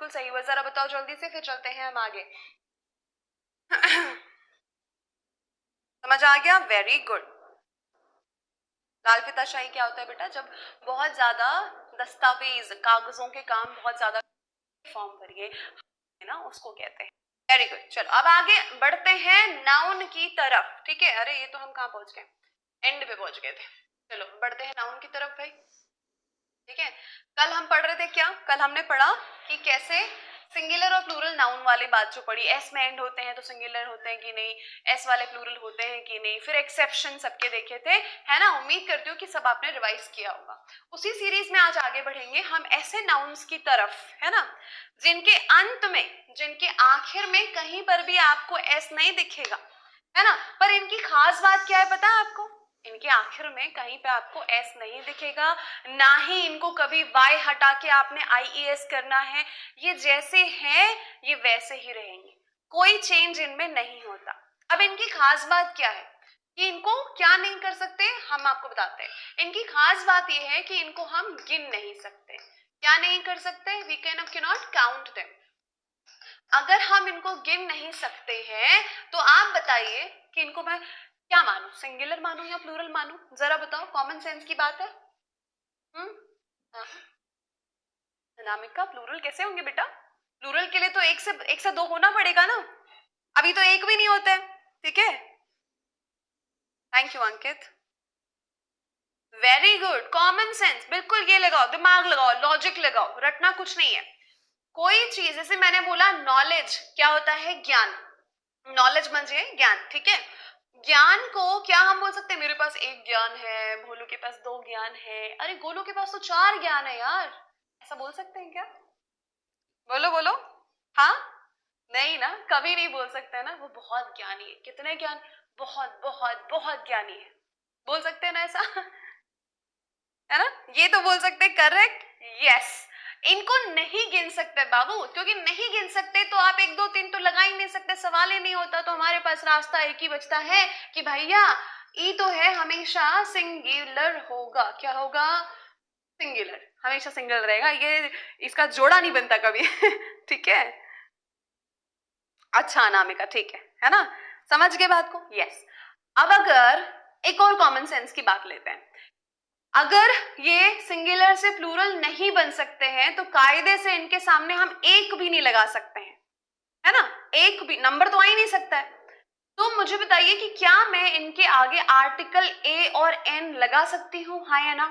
बिल्कुल सही हुआ, जरा बताओ जल्दी से, फिर चलते हैं हम आगे। समझ आ गया? Very good. लाल फीताशाही क्या होता है बेटा? जब बहुत ज्यादा दस्तावेज, कागजों के काम बहुत ज्यादा फॉर्म करिए है ना, उसको कहते हैं। Very good. चलो अब आगे बढ़ते हैं नाउन की तरफ, ठीक है? अरे ये तो हम कहाँ पहुंच गए, एंड पे पहुंच गए थे। चलो बढ़ते हैं नाउन की तरफ भाई, ठीक है? कल हम पढ़ रहे थे क्या? कल हमने पढ़ा कि कैसे सिंगुलर और प्लूरल नाउन वाली बात जो पढ़ी, एस में एंड होते हैं तो सिंगुलर होते हैं कि नहीं, एस वाले प्लूरल होते हैं कि नहीं, फिर एक्सेप्शन सबके देखे थे, है ना? उम्मीद करती हूँ कि सब आपने रिवाइज किया होगा। उसी सीरीज में आज आगे बढ़ेंगे हम ऐसे नाउन्स की तरफ, है ना, जिनके अंत में, जिनके आखिर में कहीं पर भी आपको एस नहीं दिखेगा, है ना, पर इनकी खास बात क्या है पता है आपको? इनके आखिर में कहीं पे आपको एस नहीं दिखेगा, ना ही इनको कभी वाई हटा के आपने आईईएस करना है। ये जैसे हैं ये वैसे ही रहेंगे, कोई चेंज इनमें नहीं होता। अब इनकी खास बात क्या है कि इनको क्या नहीं कर सकते, हम आपको बताते हैं। इनकी खास बात यह है कि इनको हम गिन नहीं सकते। क्या नहीं कर सकते? We can not count them. अगर हम इनको गिन नहीं सकते हैं तो आप बताइए कि इनको मैं क्या मानूं, सिंगुलर मानूं या प्लूरल मानूं? जरा बताओ, कॉमन सेंस की बात है। हाँ। अनामिका, प्लूरल कैसे होंगे बेटा? प्लूरल के लिए तो एक से दो होना पड़ेगा ना, अभी तो एक भी नहीं होते हैं, ठीक है? Thank you Ankit. Very good, common sense, बिल्कुल ये लगाओ, दिमाग लगाओ, लॉजिक लगाओ, रटना कुछ नहीं है। कोई चीज, जैसे मैंने बोला नॉलेज क्या होता है? ज्ञान। नॉलेज म्हणजे ज्ञान, ठीक है? ज्ञान को क्या हम बोल सकते हैं? मेरे पास एक ज्ञान है, भोलू के पास दो ज्ञान है, अरे गोलू के पास तो चार ज्ञान है यार, ऐसा बोल सकते हैं क्या? बोलो बोलो। हाँ, नहीं ना, कभी नहीं बोल सकते ना, वो बहुत ज्ञानी है। कितने ज्ञान? बहुत बहुत बहुत ज्ञानी है, बोल सकते हैं ना ऐसा? है ना, ये तो बोल सकते हैं, करेक्ट, यस। इनको नहीं गिन सकते बाबू, क्योंकि नहीं गिन सकते तो आप एक दो तीन तो लगा ही नहीं सकते, सवाल ही नहीं होता। तो हमारे पास रास्ता एक ही बचता है कि भैया ई तो है, हमेशा सिंगुलर होगा। क्या होगा? सिंगुलर, हमेशा सिंगुलर रहेगा, ये इसका जोड़ा नहीं बनता कभी। ठीक है? अच्छा अनामिका, ठीक है ना? समझ गए बात को? यस। अब अगर एक और कॉमन सेंस की बात लेते हैं, अगर ये सिंगुलर से प्लूरल नहीं बन सकते हैं तो कायदे से इनके सामने हम एक भी नहीं लगा सकते हैं, है ना? एक भी नंबर तो आ ही नहीं सकता है। तो मुझे बताइए कि क्या मैं इनके आगे आर्टिकल ए और एन लगा सकती हूँ, हाँ या ना?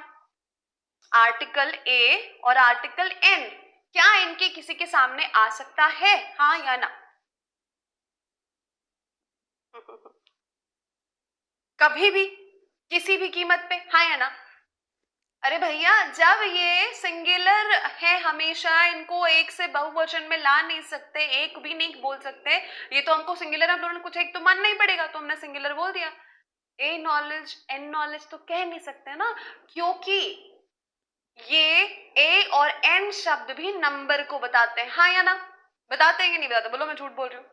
आर्टिकल ए और आर्टिकल एन क्या इनके किसी के सामने आ सकता है, हाँ या ना? कभी भी, किसी भी कीमत पे, हाँ या ना? अरे भैया, जब ये सिंगुलर है हमेशा इनको एक से बहुवचन में ला नहीं सकते, एक भी नहीं बोल सकते, ये तो हमको सिंगुलर है प्लूरल कुछ एक तो मानना ही पड़ेगा, तो हमने सिंगुलर बोल दिया। ए नॉलेज एन नॉलेज तो कह नहीं सकते ना, क्योंकि ये ए और एन शब्द भी नंबर को बताते हैं, हाँ या ना? बताते हैं कि नहीं बताते? बोलो, मैं झूठ बोल रही हूँ?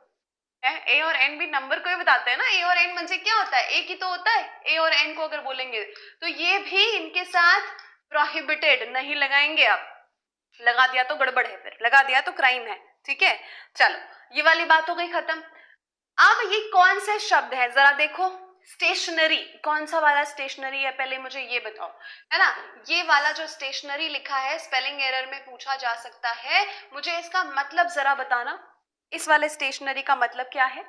ए और एन भी नंबर को ही बताते हैं ना। ए और एन मन से क्या होता है? एक ही तो होता है। ए और एन को अगर बोलेंगे तो ये भी इनके साथ प्रोहिबिटेड, नहीं लगाएंगे आप। लगा दिया तो गड़बड़ है, फिर लगा दिया तो क्राइम है, ठीक है? चलो ये वाली बात हो गई खत्म। अब ये कौन से शब्द है जरा देखो। स्टेशनरी, कौन सा वाला स्टेशनरी है पहले मुझे ये बताओ, है ना? ये वाला जो स्टेशनरी लिखा है, स्पेलिंग एरर में पूछा जा सकता है, मुझे इसका मतलब जरा बताना। इस वाले स्टेशनरी का मतलब क्या है,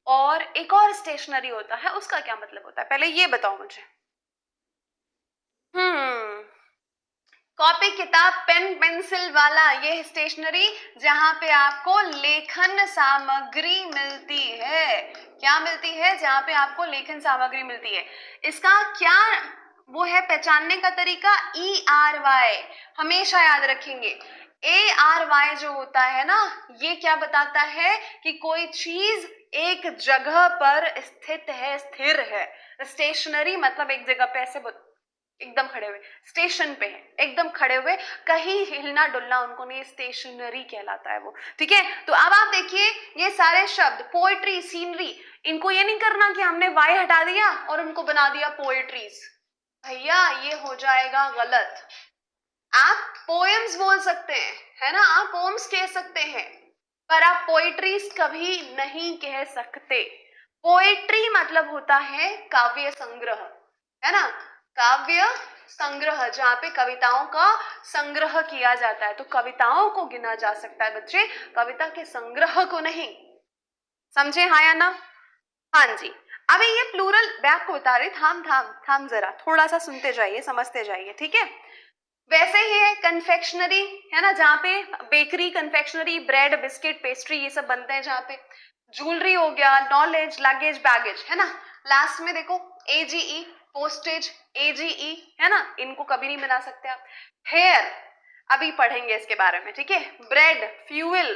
और एक और स्टेशनरी होता है उसका क्या मतलब होता है, पहले ये बताओ मुझे। कॉपी किताब पेन पेंसिल वाला ये स्टेशनरी, जहां पे आपको लेखन सामग्री मिलती है। क्या मिलती है? जहां पे आपको लेखन सामग्री मिलती है। इसका क्या वो है पहचानने का तरीका? ERY, हमेशा याद रखेंगे। ARY जो होता है ना, ये क्या बताता है कि कोई चीज एक जगह पर स्थित है, स्थिर है। स्टेशनरी मतलब एक जगह पे ऐसे एकदम खड़े हुए, स्टेशन पे है, एकदम खड़े हुए, कहीं हिलना डुलना उनको नहीं, स्टेशनरी कहलाता है वो, ठीक है? तो अब आप देखिए ये सारे शब्द, पोएट्री, सीनरी, इनको ये नहीं करना कि हमने वाई हटा दिया और उनको बना दिया पोएट्रीज, भैया ये हो जाएगा गलत। आप पोएम्स बोल सकते हैं, है ना, आप पोएम्स कह सकते हैं, पर आप पोएट्रीज कभी नहीं कह सकते। पोएट्री मतलब होता है काव्य संग्रह, है ना, काव्य संग्रह, जहाँ पे कविताओं का संग्रह किया जाता है। तो कविताओं को गिना जा सकता है बच्चे, कविता के संग्रह को नहीं। समझे हाँ या ना? हाँ जी। अभी ये प्लूरल बैक को बता रही, थाम जरा, थोड़ा सा सुनते जाइए, समझते जाइए, ठीक है। वैसे ही है कन्फेक्शनरी, है ना, जहाँ पे bakery, confectionery, bread, biscuit, pastry ये सब बनते हैं। जहाँ पे ज्वेलरी हो गया, नॉलेज, लगेज, बैगेज, है ना। लास्ट में देखो एजीई, पोस्टेज, एजीई, है ना, इनको कभी नहीं बना सकते आप। हेयर अभी पढ़ेंगे इसके बारे में, ठीक है। Bread, fuel,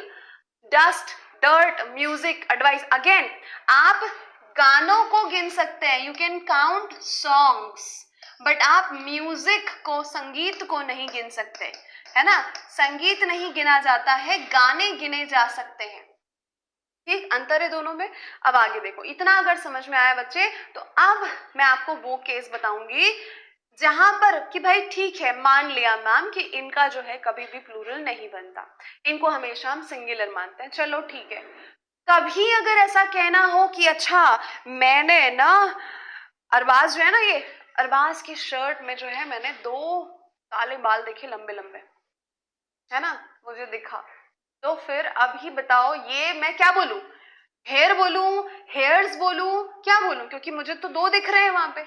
dust, dirt, music, advice. Again आप गानों को गिन सकते हैं, you can count songs, but आप म्यूजिक को, संगीत को नहीं गिन सकते, है ना। संगीत नहीं गिना जाता है, गाने गिने जा सकते हैं, ठीक। अंतर है दोनों में। अब आगे देखो, इतना अगर समझ में आया बच्चे, तो अब मैं आपको वो केस बताऊंगी जहां पर कि भाई ठीक है, मान लिया मैम कि इनका जो है कभी भी प्लूरल नहीं बनता, इनको हमेशा हम सिंगुलर मानते हैं, चलो ठीक है। कभी अगर ऐसा कहना हो कि अच्छा मैंने ना अरबाज जो है ना, ये अरबाज की शर्ट में जो है मैंने 2 काले बाल देखे लंबे लंबे, है ना, मुझे दिखा, तो फिर अभी बताओ ये मैं क्या बोलूं? हेयर बोलूं, हेयर्स बोलूं, क्या बोलूं? क्योंकि मुझे तो 2 दिख रहे हैं वहां पे,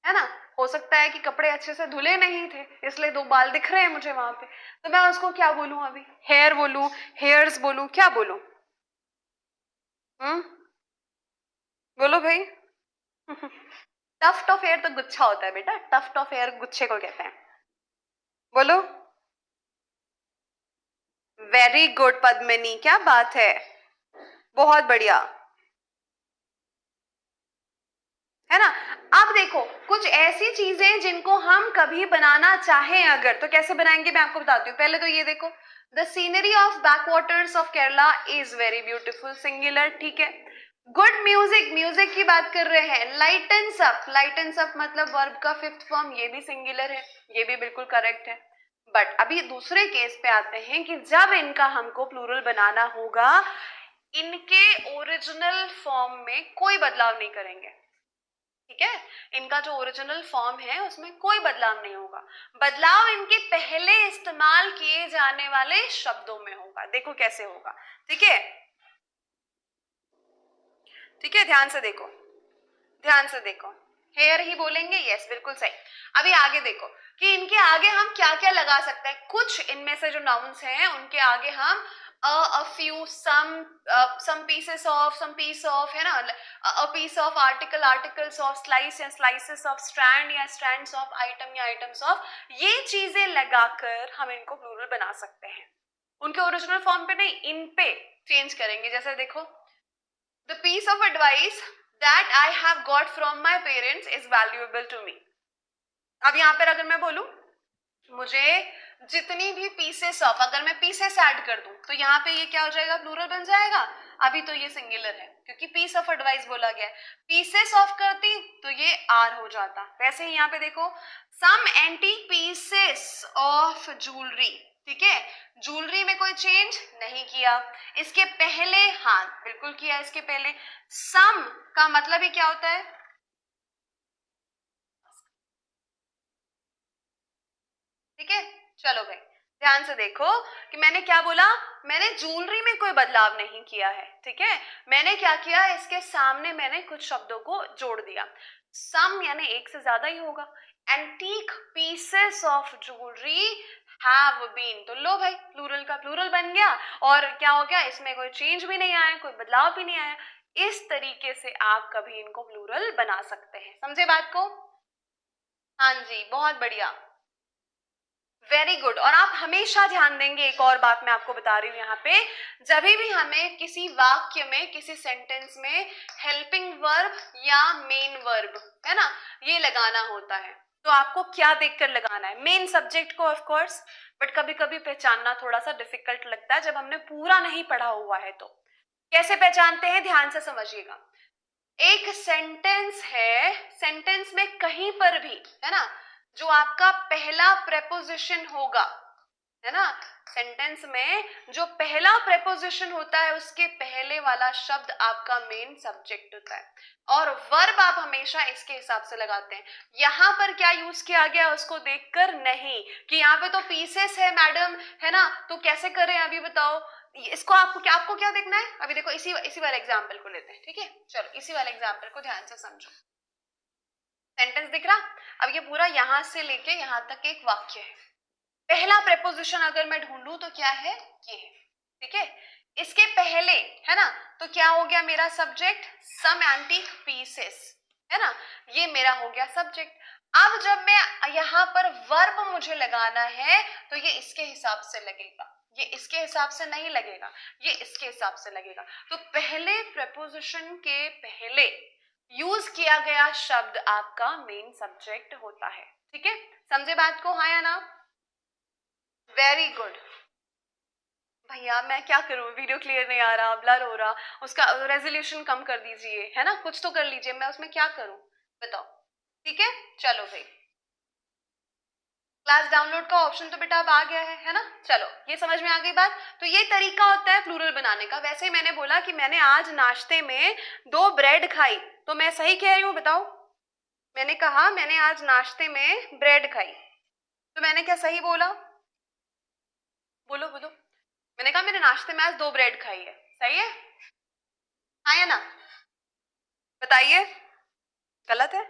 है ना। हो सकता है कि कपड़े अच्छे से धुले नहीं थे, इसलिए 2 बाल दिख रहे हैं मुझे वहां पे, तो मैं उसको क्या बोलूं? अभी हेयर बोलूं, हेयर्स बोलूं, क्या बोलूं? बोलो भाई। टफ्ट ऑफ हेयर तो गुच्छा होता है बेटा, टफ्ट ऑफ हेयर गुच्छे को कहते हैं। बोलो। वेरी गुड पद्मिनी, क्या बात है, बहुत बढ़िया, है ना। अब देखो कुछ ऐसी चीजें जिनको हम कभी बनाना चाहें अगर, तो कैसे बनाएंगे मैं आपको बताती हूँ। पहले तो ये देखो, the scenery of backwaters of Kerala is very beautiful, singular, ठीक है। गुड म्यूजिक, म्यूजिक की बात कर रहे हैं। लाइटन्स अप, लाइटन्स अप मतलब वर्ब का 5th फॉर्म, ये भी सिंगुलर है, ये भी बिल्कुल करेक्ट है। बट अभी दूसरे केस पे आते हैं कि जब इनका हमको प्लूरल बनाना होगा, इनके ओरिजिनल फॉर्म में कोई बदलाव नहीं करेंगे, ठीक है। इनका जो ओरिजिनल फॉर्म है उसमें कोई बदलाव नहीं होगा, बदलाव इनके पहले इस्तेमाल किए जाने वाले शब्दों में होगा। देखो कैसे होगा, ठीक है, ठीक है, ध्यान से देखो, ध्यान से देखो। हेयर ही बोलेंगे, यस बिल्कुल सही। अभी आगे देखो कि इनके आगे हम क्या क्या लगा सकते हैं। कुछ इनमें से जो नाउन्स हैं उनके आगे हम a few, some pieces of, some piece of, है ना, a piece of, article, articles of, slice या slices of, strand या strands of, item या items of, ये चीजें लगाकर हम इनको प्लूरल बना सकते हैं। उनके ओरिजिनल फॉर्म पे नहीं, इन पे चेंज करेंगे। जैसे देखो, the piece of advice that I have got from my parents is valuable to me। अब यहाँ पर अगर मैं बोलूं मुझे जितनी भी पीसेस ऑफ, अगर मैं पीसेस ऐड कर दूं तो यहाँ पे ये क्या हो जाएगा? प्लूरल बन जाएगा। अभी तो ये सिंगुलर है क्योंकि पीस ऑफ एडवाइस बोला गया है। पीसेस ऑफ करती तो ये आर हो जाता। वैसे ही यहाँ पे देखो, सम एंटीक पीसेस ऑफ ज्वेलरी, ठीक है, ज्वेलरी में कोई चेंज नहीं किया। इसके पहले हाँ बिल्कुल किया, इसके पहले। सम का मतलब ही क्या होता है? ठीक है, चलो भाई ध्यान से देखो कि मैंने क्या बोला। मैंने ज्वेलरी में कोई बदलाव नहीं किया है, ठीक है। मैंने क्या किया, इसके सामने मैंने कुछ शब्दों को जोड़ दिया। सम यानी एक से ज्यादा ही होगा। Antique pieces of jewellery have been, तो लो भाई प्लूरल का प्लूरल बन गया। और क्या हो गया, इसमें कोई चेंज भी नहीं आया, कोई बदलाव भी नहीं आया। इस तरीके से आप कभी इनको प्लूरल बना सकते हैं। समझे बात को? हाँ जी, बहुत बढ़िया, वेरी गुड। और आप हमेशा ध्यान देंगे, एक और बात मैं आपको बता रही हूँ यहाँ पे, जब भी हमें किसी वाक्य में, किसी सेंटेंस में हेल्पिंग वर्ब या मेन वर्ब, है ना, ये लगाना होता है, तो आपको क्या देखकर लगाना है? मेन सब्जेक्ट को ऑफ कोर्स, बट कभी कभी पहचानना थोड़ा सा डिफिकल्ट लगता है जब हमने पूरा नहीं पढ़ा हुआ है। तो कैसे पहचानते हैं, ध्यान से समझिएगा। एक सेंटेंस है, सेंटेंस में कहीं पर भी, है ना, जो आपका पहला प्रेपोजिशन होगा, है ना। सेंटेंस में जो पहला प्रेपोजिशन होता है उसके पहले वाला शब्द आपका मेन सब्जेक्ट होता है, और वर्ब आप हमेशा इसके हिसाब से लगाते हैं। यहां पर क्या यूज किया गया उसको देखकर नहीं कि यहाँ पे तो पीसेस है मैडम, है ना, तो कैसे करें अभी बताओ। इसको आपको क्या देखना है अभी, देखो इसी वाले एग्जाम्पल को लेते हैं, ठीक है। चलो इसी वाले एग्जाम्पल को ध्यान से समझो। सेंटेंस दिख रहा, अब ये पूरा यहां से लेके यहां तक एक वाक्य है। पहला प्रेपोजिशन अगर मैं ढूंढूं तो क्या है, ये है, ठीक है। इसके पहले, है ना, तो क्या हो गया मेरा सब्जेक्ट, सम एंटीक पीसेस, है ना, ये मेरा हो गया सब्जेक्ट। अब जब मैं यहां पर वर्ब मुझे लगाना है तो ये इसके हिसाब से लगेगा, ये इसके हिसाब से नहीं लगेगा, ये इसके हिसाब से लगेगा। तो पहले प्रेपोजिशन के पहले यूज किया गया शब्द आपका मेन सब्जेक्ट होता है, ठीक है। समझे बात को, हाँ या ना। Very good. भैया मैं क्या करूं, वीडियो क्लियर नहीं आ रहा, ब्लर हो रहा, उसका रेजोल्यूशन कम कर दीजिए, है ना, कुछ तो कर लीजिए, मैं उसमें क्या करूं बताओ, ठीक है। चलो भाई, क्लास डाउनलोड का ऑप्शन तो बेटा अब आ गया है ना। चलो ये समझ में आ गई बात। तो ये तरीका होता है प्लूरल बनाने का। वैसे ही मैंने बोला कि मैंने आज नाश्ते में 2 ब्रेड खाई, तो मैं सही कह रही हूं बताओ। मैंने कहा मैंने आज नाश्ते में ब्रेड खाई, तो मैंने क्या सही बोला, बोलो बोलो। मैंने कहा मेरे नाश्ते में आज 2 ब्रेड खाई है, सही है, हाँ या ना, बताइए गलत है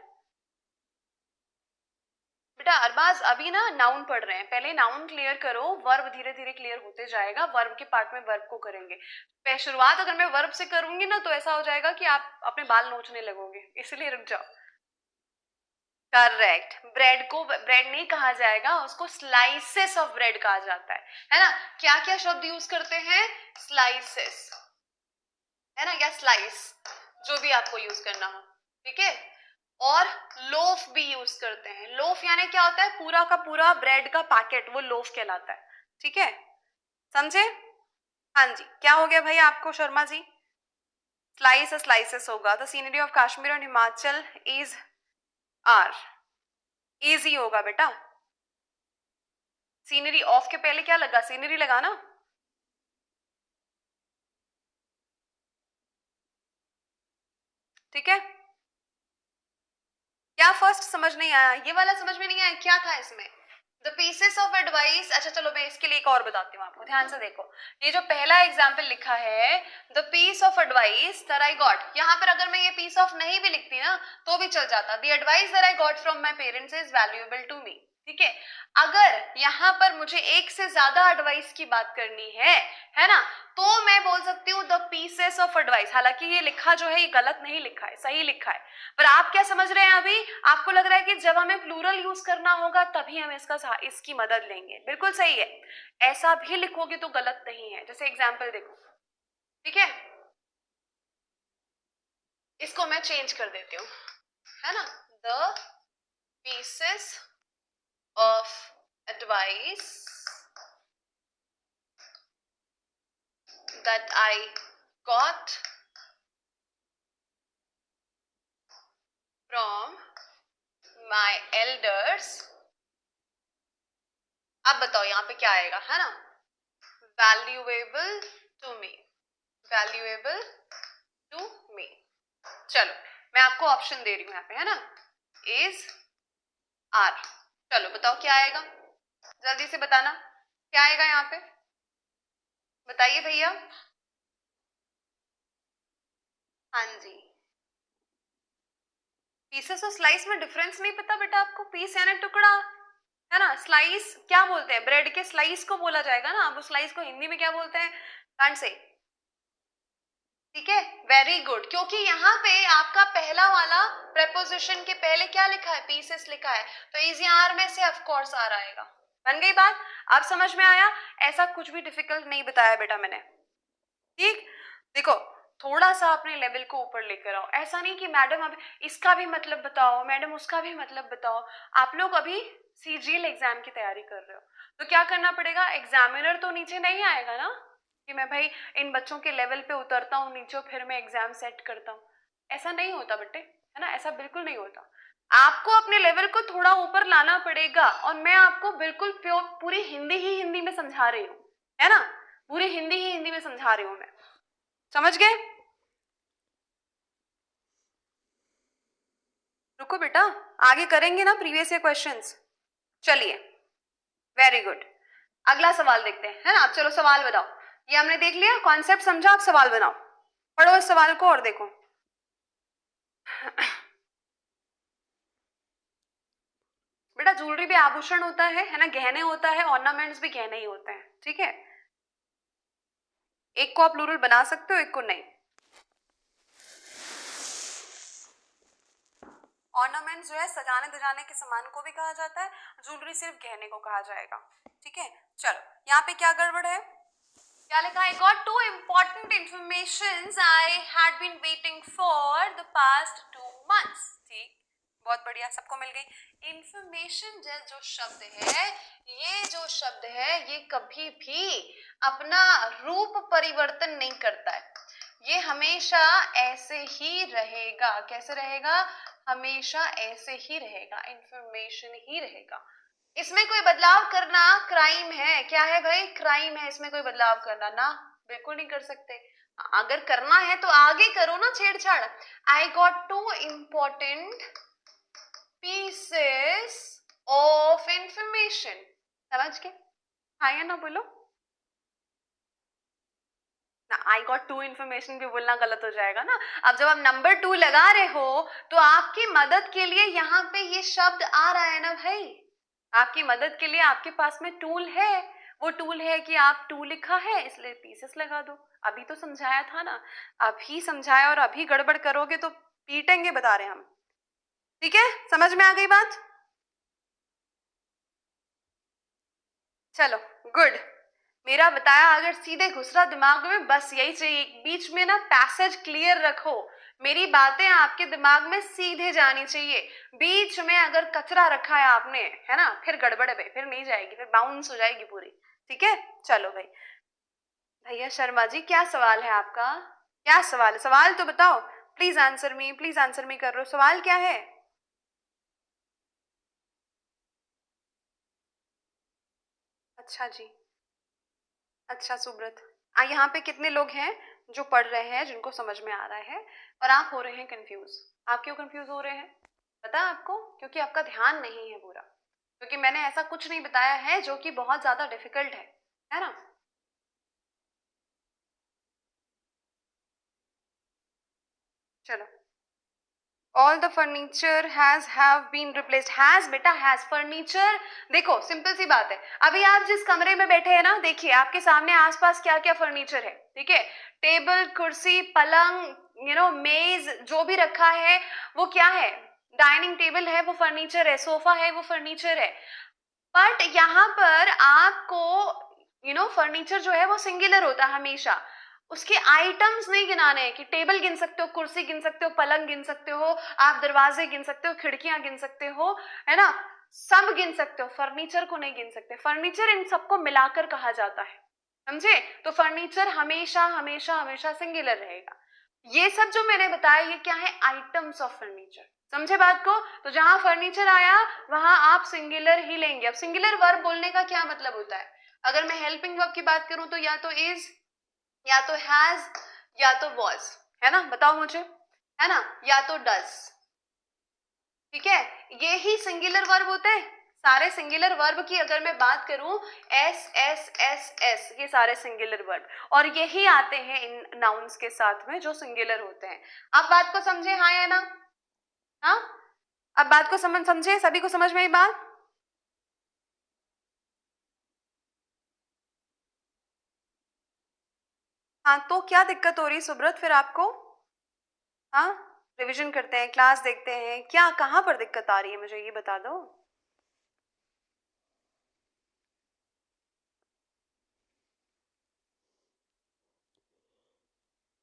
बेटा। अरबाज अभी ना नाउन पढ़ रहे हैं, पहले नाउन क्लियर करो, वर्ब धीरे धीरे क्लियर होते जाएगा। वर्ब के पार्ट में वर्ब को करेंगे। शुरुआत अगर मैं वर्ब से करूंगी ना तो ऐसा हो जाएगा कि आप अपने बाल नोचने लगोगे, इसलिए रुक जाओ। करेक्ट, ब्रेड को ब्रेड नहीं कहा जाएगा, उसको स्लाइसेस ऑफ ब्रेड कहा जाता है ना। क्या क्या शब्द यूज करते हैं, स्लाइसेस, है ना, या स्लाइस, जो भी आपको यूज करना हो, ठीक है। और लोफ भी यूज करते हैं। लोफ यानी क्या होता है, पूरा का पूरा ब्रेड का पैकेट, वो लोफ कहलाता है, ठीक है, समझे। हाँ जी, क्या हो गया भाई आपको शर्मा जी, स्लाइस स्लाइसेस होगा। The scenery of Kashmir and Himachal is are, easy होगा बेटा। सीनरी ऑफ के पहले क्या लगा, सीनरी लगा ना, ठीक है। क्या फर्स्ट समझ नहीं आया, ये वाला समझ में नहीं आया, क्या था इसमें, द पीसेस ऑफ एडवाइस। अच्छा चलो मैं इसके लिए एक और बताती हूँ आपको, ध्यान से देखो। ये जो पहला एग्जाम्पल लिखा है, the piece of advice that I got, यहाँ पर अगर मैं ये पीस ऑफ नहीं भी लिखती ना तो भी चल जाता। The advice that I got from my parents is valuable to me, ठीक है। अगर यहाँ पर मुझे एक से ज्यादा एडवाइस की बात करनी है ना, तो मैं बोल सकती हूँ द पीसेस ऑफ एडवाइस। हालांकि ये लिखा जो है ये गलत नहीं लिखा है, सही लिखा है, पर आप क्या समझ रहे हैं अभी, आपको लग रहा है कि जब हमें प्लूरल यूज करना होगा तभी हम इसकी मदद लेंगे, बिल्कुल सही है। ऐसा भी लिखोगे तो गलत नहीं है। जैसे एग्जाम्पल देखो, ठीक है, इसको मैं चेंज कर देती हूँ, है ना, the pieces of advice that I got from my elders। अब बताओ यहाँ पे क्या आएगा, है ना, valuable to me, valuable to me. चलो मैं आपको ऑप्शन दे रही हूँ यहाँ पे, है ना, इज आर। चलो बताओ क्या आएगा, जल्दी से बताना क्या आएगा यहाँ पे, बताइए भैया। हाँ जी, पीसेस और स्लाइस में डिफरेंस नहीं पता बेटा आपको, पीस यानी टुकड़ा, है ना, स्लाइस क्या बोलते हैं, ब्रेड के स्लाइस को बोला जाएगा ना, अब स्लाइस को हिंदी में क्या बोलते हैं, कांट से, ठीक है। वेरी गुड, क्योंकि यहाँ पे आपका पहला वाला प्रेपोजिशन के पहले क्या लिखा है, पीसेस लिखा है, तो इज आर में से ऑफ कोर्स आर आएगा। बन गई बात, आप समझ में आया, ऐसा कुछ भी डिफिकल्ट नहीं बताया बेटा मैंने, ठीक। देखो थोड़ा सा अपने लेवल को ऊपर लेकर आओ, ऐसा नहीं कि मैडम अब इसका भी मतलब बताओ, मैडम उसका भी मतलब बताओ। आप लोग अभी सीजीएल एग्जाम की तैयारी कर रहे हो, तो क्या करना पड़ेगा, एग्जामिनर तो नीचे नहीं आएगा ना कि मैं भाई इन बच्चों के लेवल पे उतरता हूँ नीचे फिर मैं एग्जाम सेट करता हूँ, ऐसा नहीं होता बेटे, है ना, ऐसा बिल्कुल नहीं होता। आपको अपने लेवल को थोड़ा ऊपर लाना पड़ेगा, और मैं आपको बिल्कुल प्योर पूरी हिंदी में समझा रही हूँ, है ना, पूरी हिंदी में समझा रही हूँ मैं, समझ गए? रुको बेटा, आगे करेंगे ना प्रीवियस ईयर क्वेश्चंस। चलिए, वेरी गुड, अगला सवाल देखते हैं, है ना। आप चलो सवाल बनाओ, ये हमने देख लिया, कॉन्सेप्ट समझा, आप सवाल बनाओ, पढ़ो इस सवाल को और देखो। बेटा ज्वेलरी भी आभूषण होता है ना, गहने होता है, ऑर्नामेंट्स भी गहने ही होते हैं, ठीक है। एक को आप प्लूरल बना सकते हो, एक को नहीं। ऑर्नामेंट्स जो है सजाने दजाने के सामान को भी कहा जाता है, ज्वेलरी सिर्फ गहने को कहा जाएगा, ठीक है। चलो, यहाँ पे क्या गड़बड़ है, क्या लिखा है, got to important information I had been waiting for the past 2 months। ठीक, बहुत बढ़िया, सबको मिल गई इंफॉर्मेशन। जो शब्द है, ये जो शब्द है, ये कभी भी अपना रूप परिवर्तन नहीं करता है, ये हमेशा ऐसे ही रहेगा। कैसे रहेगा? हमेशा ऐसे ही रहेगा, इंफॉर्मेशन ही रहेगा। इसमें कोई बदलाव करना क्राइम है। क्या है भाई? क्राइम है इसमें कोई बदलाव करना ना, बिल्कुल नहीं कर सकते। अगर करना है तो आगे करो ना छेड़छाड़। I got 2 important pieces of information। समझ के? हाँ या ना बोलो ना। आई गॉट 2 information भी बोलना गलत हो जाएगा ना। अब जब आप नंबर 2 लगा रहे हो तो आपकी मदद के लिए यहाँ पे ये शब्द आ रहा है ना भाई, आपकी मदद के लिए आपके पास में टूल है। वो टूल है कि आप टू लिखा है इसलिए पीसेस लगा दो। अभी तो समझाया था ना, अभी समझाया और अभी गड़बड़ करोगे तो पीटेंगे, बता रहे हम। ठीक है, समझ में आ गई बात? चलो गुड, मेरा बताया अगर सीधे घुस रहा दिमाग में, बस यही चाहिए। बीच में ना पैसेज क्लियर रखो, मेरी बातें आपके दिमाग में सीधे जानी चाहिए। बीच में अगर कचरा रखा है आपने, है ना, फिर गड़बड़ है भाई, फिर नहीं जाएगी, फिर बाउंस हो जाएगी पूरी। ठीक है, चलो भाई। भैया शर्मा जी, क्या सवाल है आपका? क्या सवाल है? सवाल तो बताओ। Please answer me, please answer me कर रहे हो। सवाल क्या है? अच्छा जी, अच्छा सुब्रत, यहाँ पे कितने लोग हैं जो पढ़ रहे हैं, जिनको समझ में आ रहा है, और आप हो रहे हैं कंफ्यूज। आप क्यों कंफ्यूज हो रहे हैं पता है आपको? क्योंकि आपका ध्यान नहीं है पूरा, क्योंकि मैंने ऐसा कुछ नहीं बताया है जो कि बहुत ज्यादा डिफिकल्ट है ना। चलो, all the furniture has have been replaced. Has बेटा, हैज फर्नीचर। देखो सिंपल सी बात है, अभी आप जिस कमरे में बैठे हैं ना, देखिए आपके सामने आसपास क्या क्या फर्नीचर है। ठीक है, टेबल, कुर्सी, पलंग, मेज, जो भी रखा है वो क्या है? डाइनिंग टेबल है, वो फर्नीचर है। सोफा है, वो फर्नीचर है। बट यहाँ पर आपको फर्नीचर जो है वो सिंगुलर होता है हमेशा। उसके आइटम्स नहीं गिनाने हैं कि टेबल गिन सकते हो, कुर्सी गिन सकते हो, पलंग गिन सकते हो, आप दरवाजे गिन सकते हो, खिड़कियां गिन सकते हो, है ना, सब गिन सकते हो। फर्नीचर को नहीं गिन सकते। फर्नीचर इन सबको मिलाकर कहा जाता है, समझे? तो फर्नीचर हमेशा हमेशा हमेशा सिंगुलर रहेगा। ये सब जो मैंने बताया ये क्या है? Items of furniture. समझे बात को? तो जहां फर्नीचर आया वहां आप सिंगुलर ही लेंगे। अब सिंगुलर वर्ब बोलने का क्या मतलब होता है? अगर मैं हेल्पिंग वर्ब की बात करूं तो या तो इज, या तो हैज, या तो वॉज, है ना, बताओ मुझे, है ना, या तो डज। ठीक है, ये ही सिंगुलर वर्ब होते हैं। सारे सिंगुलर वर्ब की अगर मैं बात करूं, एस एस एस एस, ये सारे सिंगुलर वर्ब, और यही आते हैं इन नाउन्स के साथ में जो सिंगुलर होते हैं। आप बात को समझे, हाँ या ना? हाँ, अब बात को समझे, सभी को समझ में आई बात? हाँ, तो क्या दिक्कत हो रही है सुब्रत फिर आपको? हाँ, रिवीजन करते हैं, क्लास देखते हैं, क्या कहाँ पर दिक्कत आ रही है, मुझे ये बता दो।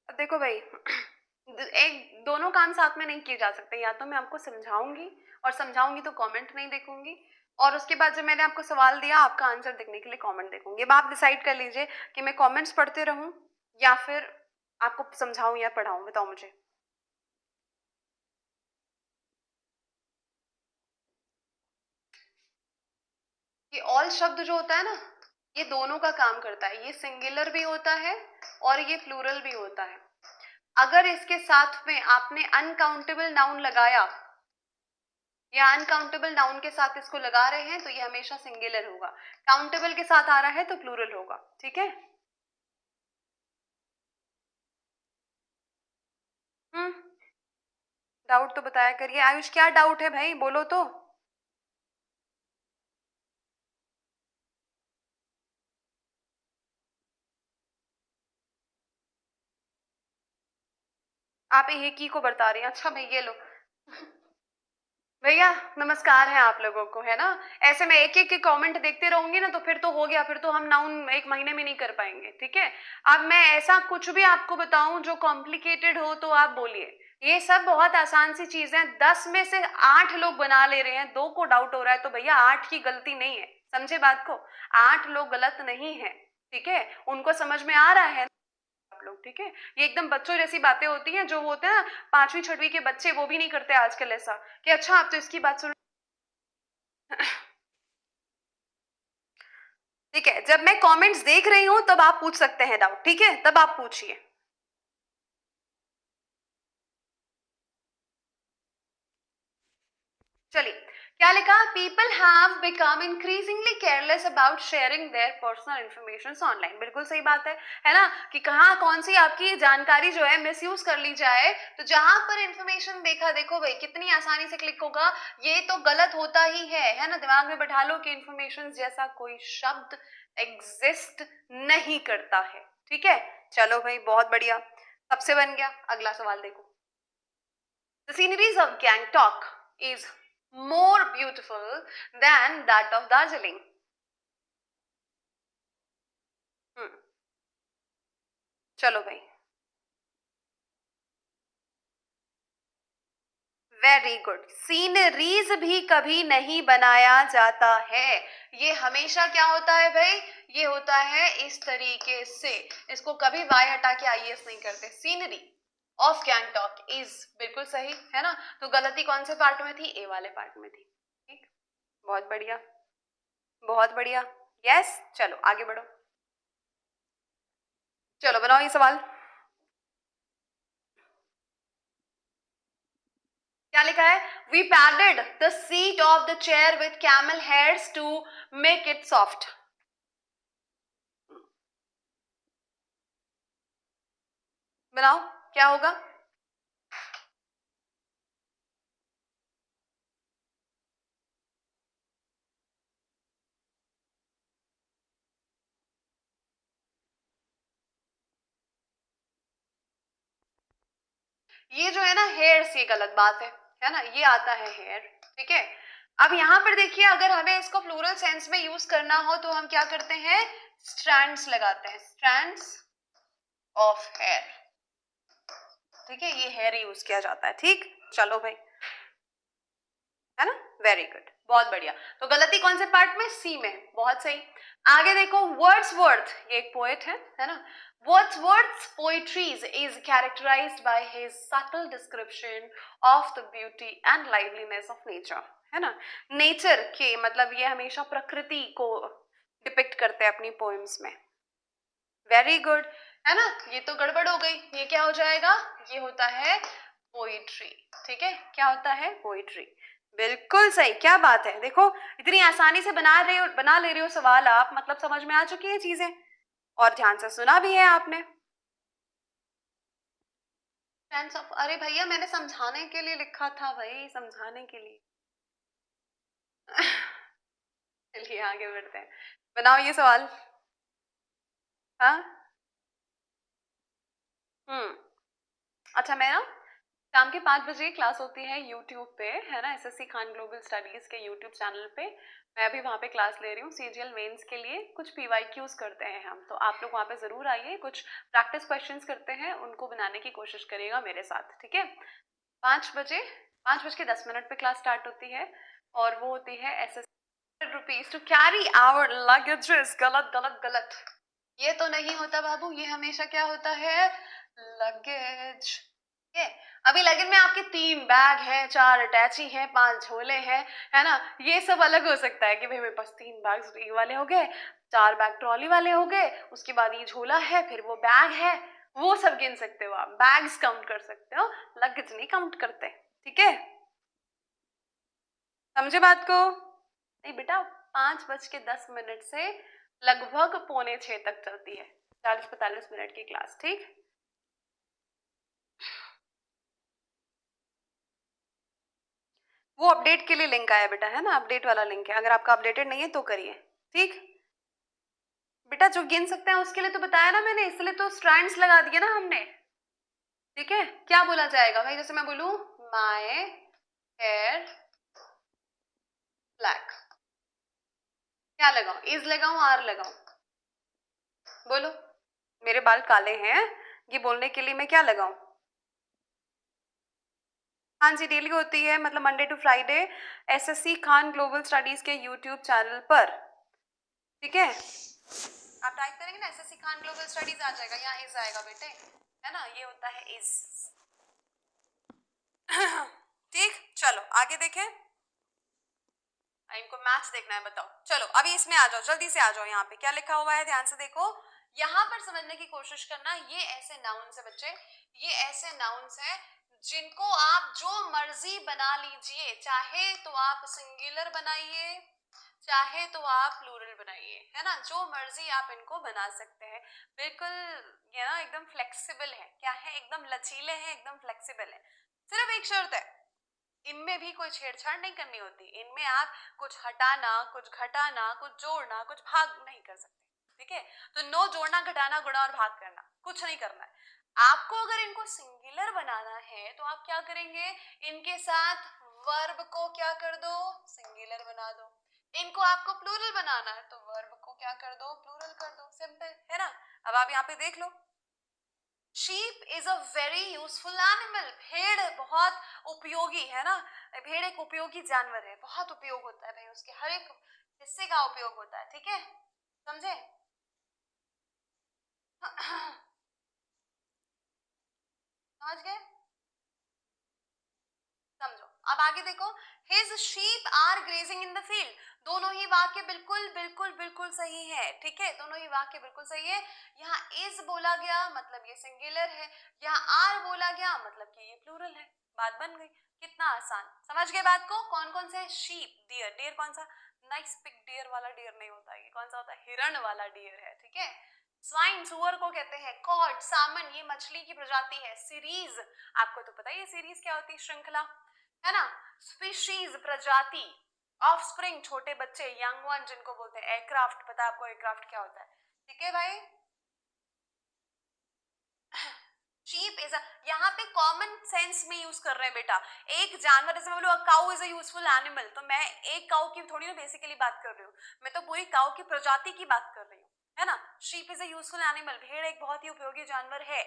अब देखो भाई, एक दोनों काम साथ में नहीं किए जा सकते। या तो मैं आपको समझाऊंगी, और समझाऊंगी तो कमेंट नहीं देखूंगी, और उसके बाद जब मैंने आपको सवाल दिया आपका आंसर देखने के लिए कमेंट देखूंगी। अब आप डिसाइड कर लीजिए कि मैं कमेंट्स पढ़ते रहूं या फिर आपको समझाऊं या पढ़ाऊं, बताओ मुझे। ये ऑल शब्द जो होता है ना, ये दोनों का काम करता है, ये सिंगुलर भी होता है और ये प्लूरल भी होता है। अगर इसके साथ में आपने अनकाउंटेबल नाउन लगाया या अनकाउंटेबल नाउन के साथ इसको लगा रहे हैं तो ये हमेशा सिंगुलर होगा, काउंटेबल के साथ आ रहा है तो प्लूरल होगा। ठीक है। डाउट तो बताया करिए। आयुष क्या डाउट है भाई, बोलो तो। आप एक ही को बता रही हैं, अच्छा भाई ये लो। भैया नमस्कार है आप लोगों को, है ना। ऐसे मैं एक एक के कमेंट देखते रहूंगी ना तो फिर तो हो गया, फिर तो हम नाउन एक महीने में नहीं कर पाएंगे। ठीक है। अब मैं ऐसा कुछ भी आपको बताऊं जो कॉम्प्लिकेटेड हो तो आप बोलिए। ये सब बहुत आसान सी चीजें, 10 में से 8 लोग बना ले रहे हैं, 2 को डाउट हो रहा है तो भैया 8 की गलती नहीं है, समझे बात को। 8 लोग गलत नहीं है। ठीक है, उनको समझ में आ रहा है आप लोग। ठीक है, ये एकदम बच्चों जैसी बातें होती हैं, जो होते हैं ना 5वीं 6वीं के बच्चे, वो भी नहीं करते आजकल ऐसा कि अच्छा आप तो इसकी बात सुन। ठीक है, जब मैं कमेंट्स देख रही हूं तब आप पूछ सकते हैं डाउट। ठीक है, तब आप पूछिए। चलिए, क्या लिखा, people have become increasingly careless about sharing their personal information online. बिल्कुल सही बात है ना, कि कहाँ कौन सी आपकी जानकारी जो है मिसयूज कर ली जाए। तो जहां पर इंफॉर्मेशन देखा, देखो भाई कितनी आसानी से क्लिक होगा, ये तो गलत होता ही है ना। दिमाग में बैठा लो कि इंफॉर्मेशन जैसा कोई शब्द एग्जिस्ट नहीं करता है। ठीक है, चलो भाई बहुत बढ़िया, सबसे बन गया। अगला सवाल देखो। The sceneries of Gangtok is more beautiful than that of Darjeeling. चलो भाई, वेरी गुड। सीनरीज भी कभी नहीं बनाया जाता है, ये हमेशा क्या होता है भाई, ये होता है इस तरीके से। इसको कभी वाई हटा के आईएएस नहीं करते। सीनरी ऑफ गैंगटॉक इज, बिल्कुल सही है ना। तो गलती कौन से पार्ट में थी, ए वाले पार्ट में थी। ठीक, बहुत बढ़िया, बहुत बढ़िया। यस, चलो आगे बढ़ो। चलो बनाओ ये सवाल। क्या लिखा है, we padded the seat of the chair with camel hairs to make it soft. बनाओ क्या होगा। ये जो है ना हेयर्स, ये गलत बात है ना, ये आता है हेयर। ठीक है, अब यहां पर देखिए, अगर हमें इसको प्लूरल सेंस में यूज करना हो तो हम क्या करते हैं, स्ट्रैंड्स लगाते हैं, स्ट्रैंड्स ऑफ हेयर। ठीक है, ये हेयर यूज किया जाता है। ठीक, चलो भाई, है ना, वेरी गुड, बहुत बढ़िया। तो गलती कौन से पार्ट में, सी में, बहुत सही। आगे देखो, वर्ड्सवर्थ, ये एक पोएट है ना। Wordsworth's poetries is characterized by his subtle description of the beauty and liveliness of nature, है ना। नेचर के मतलब ये हमेशा प्रकृति को डिपिक्ट करते हैं अपनी पोएम्स में। वेरी गुड, है ना। ये तो गड़बड़ हो गई, ये क्या हो जाएगा, ये होता है पोइट्री। ठीक है, क्या होता है, पोइट्री। बिल्कुल सही, क्या बात है। देखो इतनी आसानी से बना ले रहे हो सवाल आप, मतलब समझ में आ चुकी है चीजें और ध्यान से सुना भी है आपने। सेंस ऑफ, अरे भैया मैंने समझाने के लिए लिखा था भाई, समझाने के लिए। चलिए आगे बढ़ते हैं, बनाओ ये सवाल। हाँ, अच्छा, मैं ना शाम के 5 बजे क्लास होती है यूट्यूब पे, है ना, एसएससी खान ग्लोबल स्टडीज के यूट्यूब चैनल पे। मैं अभी वहाँ पे क्लास ले रही हूँ सीजीएल मेंस के लिए। कुछ पीवाईक्यूज करते हैं हम, तो आप लोग वहाँ पे जरूर आइए। कुछ प्रैक्टिस क्वेश्चंस करते हैं, उनको बनाने की कोशिश करिएगा मेरे साथ। ठीक है, 5 बजे, 5:10 पे क्लास स्टार्ट होती है और वो होती है SSC rupees to carry our luggages. गलत गलत गलत, ये तो नहीं होता बाबू, ये हमेशा क्या होता है, लगेज। ठीक है। अभी लगन में आपके 3 बैग हैं, 4 अटैची हैं, 5 झोले हैं, है ना, ये सब अलग हो सकता है कि भाई मेरे पास 3 बैग ये वाले हो गए, 4 बैग ट्रॉली वाले हो गए, उसके बाद ये झोला है, फिर वो बैग है, वो सब गिन सकते हो आप, बैग्स काउंट कर सकते हो, लगेज नहीं काउंट करते। ठीक है, समझे बात को? नहीं बेटा, 5:10 से लगभग 5:45 तक चलती है, 40-45 मिनट की क्लास। ठीक, वो अपडेट के लिए लिंक आया बेटा, है ना, अपडेट वाला लिंक है, अगर आपका अपडेटेड नहीं है तो करिए। ठीक बेटा, जो गिन सकते हैं उसके लिए तो बताया ना मैंने, इसलिए तो स्ट्रैंड्स लगा दिए ना हमने। ठीक है, क्या बोला जाएगा भाई, जैसे मैं बोलूं माय हेयर ब्लैक, क्या लगाऊं, इज लगाऊं, आर लगाऊं? बोलो, मेरे बाल काले हैं, ये बोलने के लिए मैं क्या लगाऊं? हाँ जी, डेली होती है, मतलब Monday to Friday, SSC Khan global studies के यूट्यूब चैनल पर। ठीक है, आप टाइप करेंगे ना एसएससी खान ग्लोबल स्टडीज, आ जाएगा, यहाँ इज आएगा बेटे, है ना, ये होता है इज। ठीक, चलो आगे देखें, इनको मैच देखना है, बताओ। चलो अभी इसमें आ जाओ, जल्दी से आ जाओ, यहाँ पे क्या लिखा हुआ है, ध्यान से देखो, यहाँ पर समझने की कोशिश करना। ये ऐसे नाउन्स है बच्चे, ये ऐसे नाउन्स है जिनको आप जो मर्जी बना लीजिए, चाहे तो आप सिंगुलर बनाइए, चाहे तो आप प्लूरल बनाइए, है ना, जो मर्जी आप इनको बना सकते हैं, बिल्कुल ये ना एकदम फ्लेक्सिबल है, क्या है, एकदम लचीले हैं, एकदम फ्लेक्सिबल है। सिर्फ एक शर्त है, इनमें भी कोई छेड़छाड़ नहीं करनी होती, इनमें आप कुछ हटाना, कुछ घटाना, कुछ जोड़ना, कुछ भाग नहीं कर सकते। ठीक है, तो नो जोड़ना, घटाना, गुणा और भाग करना कुछ नहीं करना है आपको। अगर इनको सिंगुलर बनाना है तो आप क्या करेंगे, इनके साथ वर्ब को क्या कर दो, सिंगुलर बना दो। इनको आपको प्लूरल बनाना है तो वर्ब को क्या कर दो, प्लूरल कर दो, सिंपल है ना। अब आप यहाँ पे देख लो, sheep is a very useful animal, भेड़ बहुत उपयोगी है ना, भेड़ एक उपयोगी जानवर है, बहुत उपयोग होता है भाई, उसके हर एक हिस्से का उपयोग होता है। ठीक है, समझे? समझ गए? समझो, अब आगे देखो, his sheep are grazing in the field, दोनों ही वाक्य बिल्कुल बिल्कुल बिल्कुल सही है। ठीक है, दोनों ही वाक्य बिल्कुल सही है। यहाँ इज बोला गया मतलब ये सिंगुलर है, यहाँ आर बोला गया मतलब कि ये प्लूरल है, बात बन गई। कितना आसान, समझ गए बात को? कौन कौन से, शीप, डियर, डियर कौन सा, नाइस पिग डियर वाला डियर नहीं होता है, कौन सा होता है, हिरण वाला डियर है। ठीक है, स्वाइन सुअर को कहते हैं, कॉड सामन ये मछली की प्रजाति है, सीरीज आपको तो पता ही है सीरीज क्या होती है, श्रृंखला, है ना, स्पीशीज प्रजाति, ऑफस्प्रिंग छोटे बच्चे, यंग वन जिनको बोलते हैं, एयरक्राफ्ट पता है आपको एयरक्राफ्ट क्या होता है? ठीक है भाई, शीप इज यहाँ पे कॉमन सेंस में यूज कर रहे हैं बेटा, एक जानवर, जैसे मैं बोलूं cow is a useful animal, तो मैं एक काउ की थोड़ी ना बेसिकली बात कर रही हूँ, मैं तो पूरी काउ की प्रजाति की बात कर रही हूँ, है ना। Sheep is a useful animal, भेड़ एक बहुत ही उपयोगी जानवर है,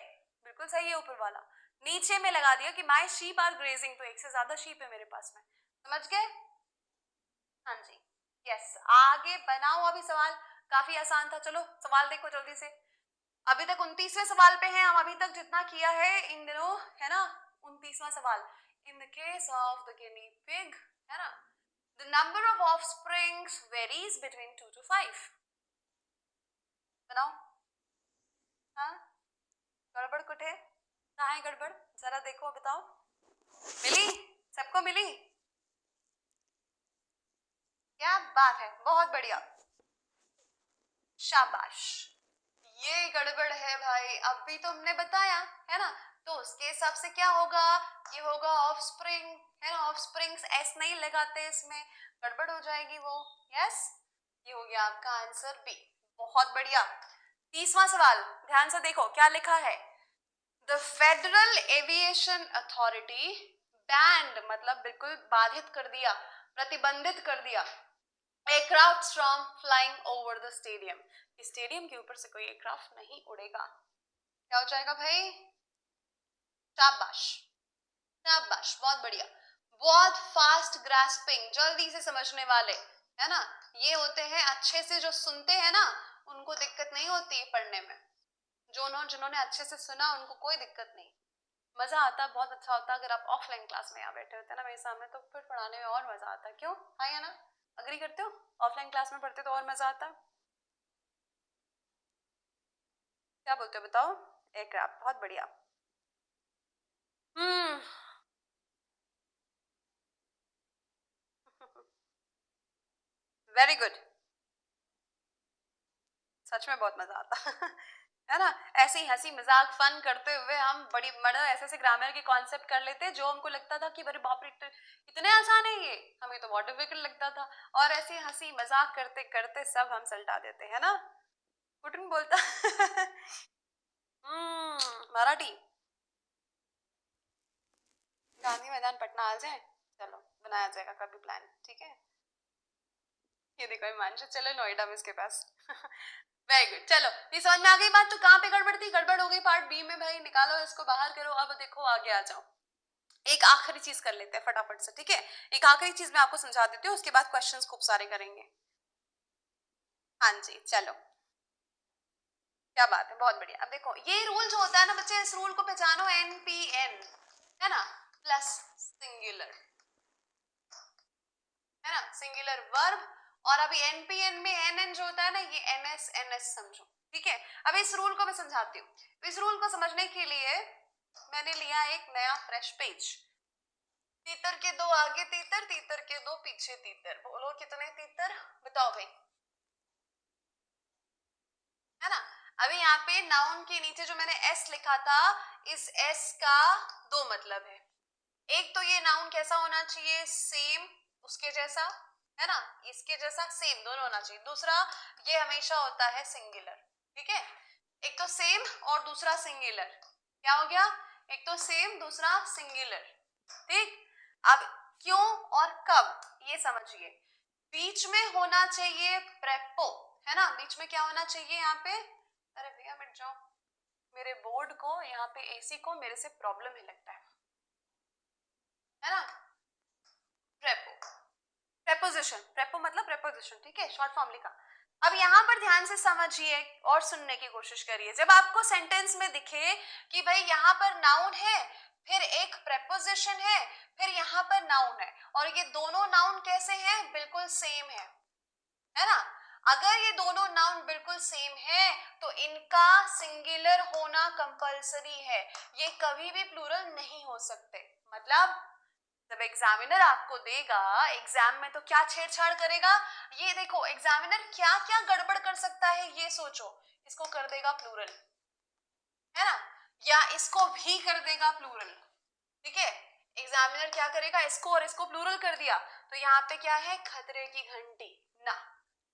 बिल्कुल सही है ऊपर वाला। नीचे में लगा दिया कि माई शीप आर ग्रेजिंग, तो एक से ज्यादा शीप है मेरे पास में, समझ गए? हाँ जी, यस, आगे बनाओ अभी सवाल, काफी आसान था। चलो सवाल देखो जल्दी से, अभी तक 29वें सवाल पे हैं हम, अभी तक जितना किया है इन दिनों, है ना, 29वां सवाल। In the case of the guinea pig, है ना, the number of offsprings varies between 2 to 5। बनाओ। हाँ, गड़बड़ कुछ है, कहाँ है गड़बड़, जरा देखो बताओ। मिली, सबको मिली, क्या बात है, बहुत बढ़िया, शाबाश। ये गड़बड़ है भाई, अब भी तो हमने बताया, है ना, तो उसके हिसाब से क्या होगा, ये होगा ऑफस्प्रिंग, है ना, ऑफस्प्रिंग्स एस नहीं लगाते इसमें, गड़बड़ हो जाएगी वो, यस, ये हो गया आपका आंसर बी, बहुत बढ़िया। 30वां सवाल, ध्यान से देखो क्या लिखा है, the federal aviation authority band मतलब बिल्कुल बाधित कर दिया, प्रतिबंधित कर दिया, aircraft from flying over the stadium, stadium के ऊपर से कोई एयरक्राफ्ट नहीं उड़ेगा, क्या हो जाएगा भाई, शाबाश, शाबाश, बहुत बढ़िया, बहुत फास्ट ग्रास्पिंग, जल्दी से समझने वाले, है ना, ये होते हैं अच्छे से जो सुनते हैं ना, उनको दिक्कत नहीं होती है पढ़ने में, जो जिन्होंने अच्छे से सुना उनको कोई दिक्कत नहीं, मजा आता, बहुत अच्छा होता अगर आप ऑफलाइन क्लास में यहाँ बैठे होते हैं ना मेरे सामने, तो फिर पढ़ाने में और मजा आता। क्यों, हाँ या ना, अग्री करते हो? ऑफलाइन क्लास में पढ़ते तो और मजा आता। क्या बोलते हो बताओ? एयरक्राफ्ट, बहुत बढ़िया। Very good. सच में बहुत मजा आता है ना, ऐसे ही हंसी मजाक फन करते हुए हम बड़ी मतलब ऐसे ऐसे ग्रामर के कॉन्सेप्ट कर लेते जो हमको लगता था कि अरे बाप रे इतने आसान है ये, हमें तो बहुत डिफिकल्ट लगता था, और ऐसे हंसी मजाक करते करते सब हम सल्टा देते हैं ना। कुटुन बोलता मराठी। गांधी मैदान पटना आ जाए, चलो बनाया जाएगा कभी प्लान, ठीक है। ये देखो हिमांशु, चलो नोएडा में इसके पास वेरी गुड, चलो ये समझ में आ गई बात। तो कहाँ पे गड़बड़ थी? गड़बड़ हो गई पार्ट बी में भाई, निकालो इसको बाहर करो। अब देखो आगे आ जाओ, एक आखिरी चीज कर लेते हैं फटाफट से, ठीक है। एक आखिरी चीज मैं आपको समझा देती हूँ, उसके बाद क्वेश्चंस खूब सारे करेंगे। हाँ जी चलो, क्या बात है, बहुत बढ़िया। अब देखो ये रूल जो होता है ना बच्चे, इस रूल को पहचानो, NPN है ना, प्लस सिंगुलर है ना, सिंगुलर वर्ब। और अभी NPN में NN जो होता है ना, ये NS समझो, ठीक है। अब इस रूल को मैं समझाती हूँ। इस रूल को समझने के लिए मैंने लिया एक नया फ्रेश पेज। तीतर के दो आगे तीतर, तीतर के दो पीछे तीतर, बोलो कितने तीतर बताओ भाई, है ना। अभी यहाँ पे नाउन के नीचे जो मैंने S लिखा था, इस S का दो मतलब है। एक तो ये नाउन कैसा होना चाहिए, सेम उसके जैसा, है ना, इसके जैसा सेम दोनों होना चाहिए। दूसरा ये हमेशा होता है सिंगुलर, ठीक है। एक तो सेम और दूसरा सिंगुलर, क्या हो गया, एक तो सेम दूसरा सिंगुलर, ठीक। अब क्यों और कब ये समझिए। बीच में होना चाहिए प्रेपो, है ना, बीच में क्या होना चाहिए यहाँ पे, अरे भैया मिट जाओ, मेरे बोर्ड को यहाँ पे AC को मेरे से प्रॉब्लम ही लगता है ना। प्रेपो, प्रेपोजिशन, प्रेपो मतलब प्रेपोजिशन, ठीक है, शॉर्ट फॉर्म लिखा। अब यहाँ पर ध्यान से समझिए और सुनने की कोशिश करिए। जब आपको सेंटेंस में दिखे कि भाई यहाँ पर नाउन है, फिर एक प्रेपोजिशन है, फिर यहाँ पर नाउन है, और ये दोनों नाउन कैसे हैं, बिल्कुल सेम है ना। अगर ये दोनों नाउन बिल्कुल सेम है तो इनका सिंगुलर होना कंपलसरी है, ये कभी भी प्लूरल नहीं हो सकते। मतलब जब एग्जामिनर आपको देगा एग्जाम में तो क्या छेड़छाड़ करेगा, ये देखो एग्जामिनर क्या क्या गड़बड़ कर सकता है, ये सोचो। इसको कर देगा प्लूरल, है ना, या इसको भी कर देगा प्लूरल, ठीक है। एग्जामिनर क्या करेगा, इसको और इसको प्लूरल कर दिया, तो यहाँ पे क्या है, खतरे की घंटी ना,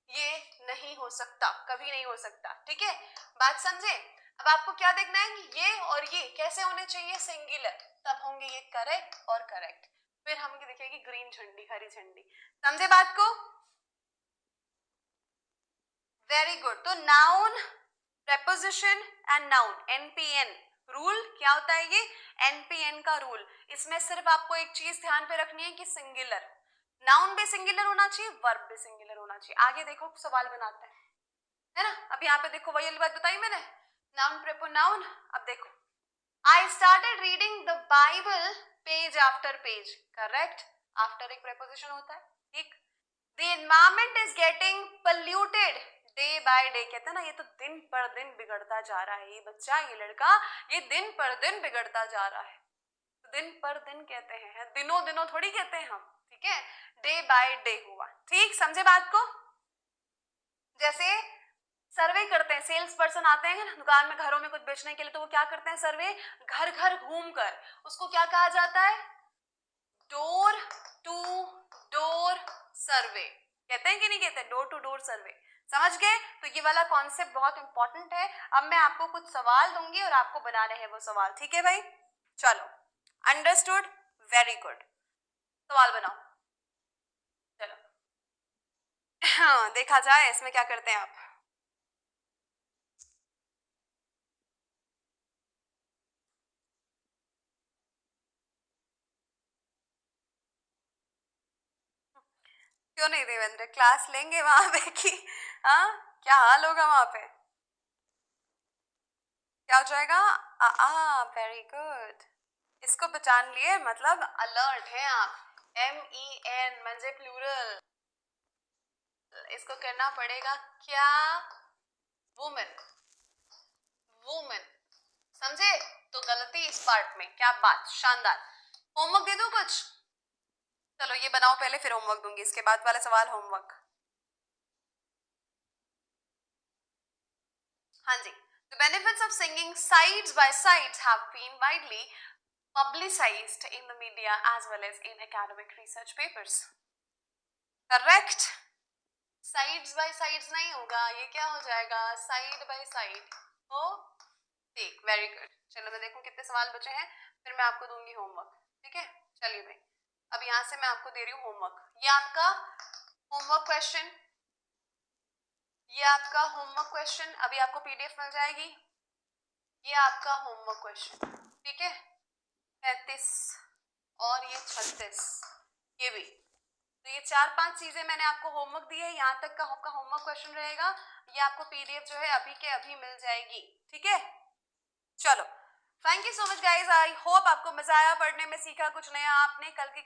ये नहीं हो सकता, कभी नहीं हो सकता, ठीक है। बात समझे। अब आपको क्या देखना है कि ये और ये कैसे होने चाहिए, सिंगुलर, तब होंगे ये करेक्ट और करेक्ट। फिर हम दिखेगी ग्रीन झंडी, हरी झंडी, समझे बात को। Very good. तो noun, preposition and noun, NPN rule क्या होता है, ये NPN का रूल। इसमें सिर्फ आपको एक चीज ध्यान पे रखनी है कि सिंगुलर, नाउन भी सिंगुलर होना चाहिए, वर्ब भी सिंगुलर होना चाहिए। आगे देखो सवाल बनाते हैं, है ना। अब यहाँ पे देखो वही वाली बात बताई मैंने, नाउन प्रेपो नाउन। अब देखो, I started reading the Bible page after page, correct, after एक प्रेपोजिशन होता है, ठीक। The environment is getting polluted day by day, कहते हैं ना ये तो दिन पर दिन बिगड़ता जा रहा है, ये बच्चा ये लड़का ये दिन पर दिन बिगड़ता जा रहा है। तो दिन पर दिन कहते हैं, दिनों दिनों थोड़ी कहते हैं हम, ठीक है, डे बाय डे हुआ, ठीक, समझे बात को। जैसे सर्वे करते हैं, सेल्स पर्सन आते हैं ना दुकान में घरों में कुछ बेचने के लिए, तो वो क्या करते हैं, सर्वे घर घर घूमकर, उसको क्या कहा जाता है, डोर टू डोर सर्वे, कहते हैं कि नहीं कहते, डोर टू डोर सर्वे, समझ गए। तो ये वाला कॉन्सेप्ट बहुत इंपॉर्टेंट है। अब मैं आपको कुछ सवाल दूंगी और आपको बनाने हैं वो सवाल, ठीक है भाई, चलो, अंडरस्टूड, वेरी गुड, सवाल बनाओ, चलो हाँ देखा जाए इसमें क्या करते हैं आप। क्यों नहीं देवेंद्र, क्लास लेंगे वहां पे कि, हाँ क्या हाल होगा वहां पे, क्या हो जाएगा, वेरी गुड, इसको पहचान लिए, मतलब अलर्ट है आप। MEN म्हणजे प्लूरल, इसको करना पड़ेगा क्या? वुमेन, वुमेन, समझे? तो गलती इस पार्ट में, क्या बात, शानदार। होमवर्क दे दूं कुछ? चलो ये बनाओ पहले, फिर होमवर्क दूंगी, इसके बाद वाला सवाल होमवर्क। हाँ जी, the benefits of singing sides by sides have been widely publicized in the media as well as in academic research papers. Correct? Sides by sides नहीं होगा, ये क्या हो जाएगा, साइड बाय साइड हो। ठीक, वेरी गुड। चलो मैं देखूं कितने सवाल बचे हैं, फिर मैं आपको दूंगी होमवर्क, ठीक है? चलिए भाई, अब यहाँ से मैं आपको दे रही हूँ होमवर्क। ये आपका होमवर्क क्वेश्चन, ये आपका होमवर्क क्वेश्चन, अभी आपको PDF मिल जाएगी। ये आपका होमवर्क क्वेश्चन, ठीक है? 35 और ये 36, ये भी। तो ये 4-5 चीजें मैंने आपको होमवर्क दी है, यहाँ तक का आपका होमवर्क क्वेश्चन रहेगा। ये आपको PDF जो है अभी के अभी मिल जाएगी, ठीक है? चलो, thank you so much guys, I hope आपको मजा आया पढ़ने में, सीखा कुछ नया आपने। कल की